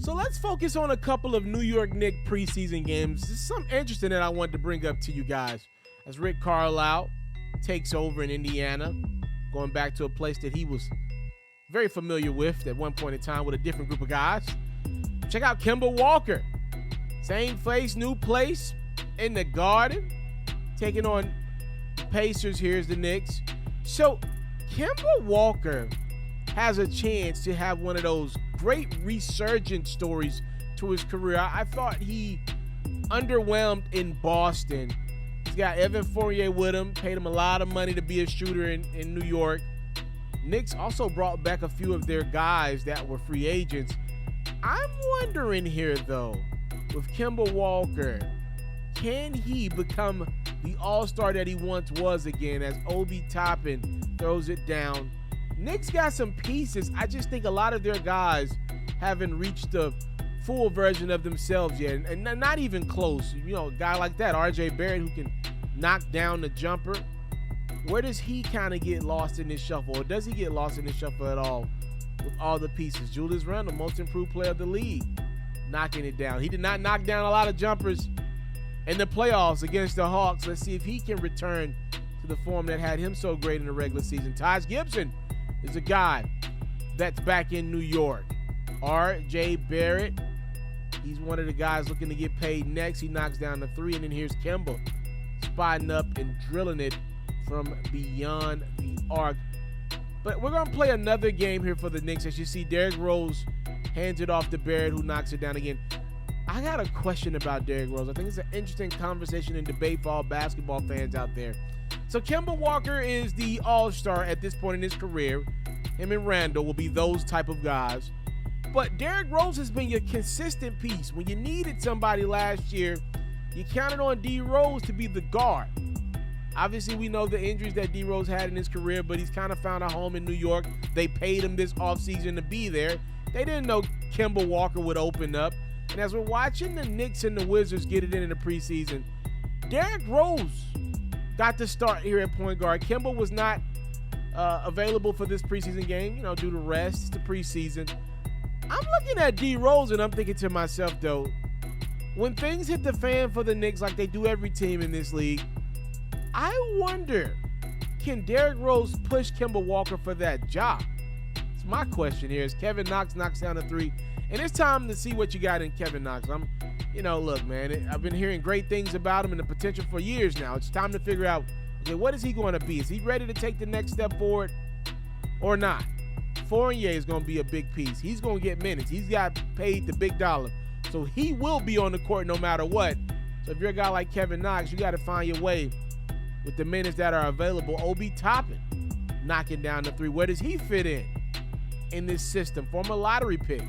So let's focus on a couple of New York Knicks preseason games. This is something interesting that I wanted to bring up to you guys as Rick Carlisle takes over in Indiana, going back to a place that he was very familiar with at one point in time with a different group of guys. Check out Kemba Walker. Same place, new place in the Garden, taking on the Pacers. Here's the Knicks. So Kemba Walker has a chance to have one of those great resurgence stories to his career. I thought he underwhelmed in Boston. He's got Evan Fournier with him, paid him a lot of money to be a shooter in New York. Knicks also brought back a few of their guys that were free agents. I'm wondering here, though, with Kemba Walker, can he become the all-star that he once was again as Obi Toppin throws it down? Knicks got some pieces. I just think a lot of their guys haven't reached the full version of themselves yet, and not even close. You know, a guy like that, RJ Barrett, who can knock down the jumper. Where does he kind of get lost in this shuffle, or does he get lost in this shuffle at all with all the pieces? Julius Randle, most improved player of the league, knocking it down. He did not knock down a lot of jumpers in the playoffs against the Hawks. Let's see if he can return to the form that had him so great in the regular season. Taj Gibson is a guy that's back in New York. R.J. Barrett, he's one of the guys looking to get paid next. He knocks down the three, and then here's Kemba spotting up and drilling it from beyond the arc. But we're going to play another game here for the Knicks. As you see, Derrick Rose hands it off to Barrett, who knocks it down again. I got a question about Derrick Rose. I think it's an interesting conversation and debate for all basketball fans out there. So Kemba Walker is the all-star at this point in his career. Him and Randall will be those type of guys. But Derrick Rose has been your consistent piece. When you needed somebody last year, you counted on D. Rose to be the guard. Obviously, we know the injuries that D. Rose had in his career, but he's kind of found a home in New York. They paid him this offseason to be there. They didn't know Kemba Walker would open up. And as we're watching the Knicks and the Wizards get it in the preseason, Derrick Rose got to start here at point guard. Kemba was not available for this preseason game, due to rest. It's the preseason. I'm looking at D. Rose, and I'm thinking to myself, though, when things hit the fan for the Knicks like they do every team in this league, I wonder, can Derrick Rose push Kemba Walker for that job? It's my question here as Kevin Knox knocks down a three. And it's time to see what you got in Kevin Knox. Look, man, I've been hearing great things about him and the potential for years now. It's time to figure out, okay, what is he going to be? Is he ready to take the next step forward or not? Fournier is going to be a big piece. He's going to get minutes. He's got paid the big dollar. So he will be on the court no matter what. So if you're a guy like Kevin Knox, you got to find your way with the minutes that are available. Obi Toppin knocking down the three. Where does he fit in this system? Former lottery pick.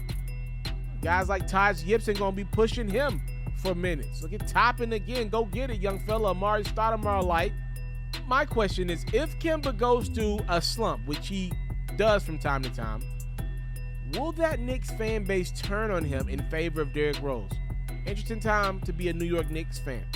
Guys like Taj Gibson going to be pushing him for minutes. Look at Toppin again. Go get it, young fella. Amari Stoudemire light. My question is, if Kemba goes through a slump, which he does from time to time, will that Knicks fan base turn on him in favor of Derrick Rose? Interesting time to be a New York Knicks fan.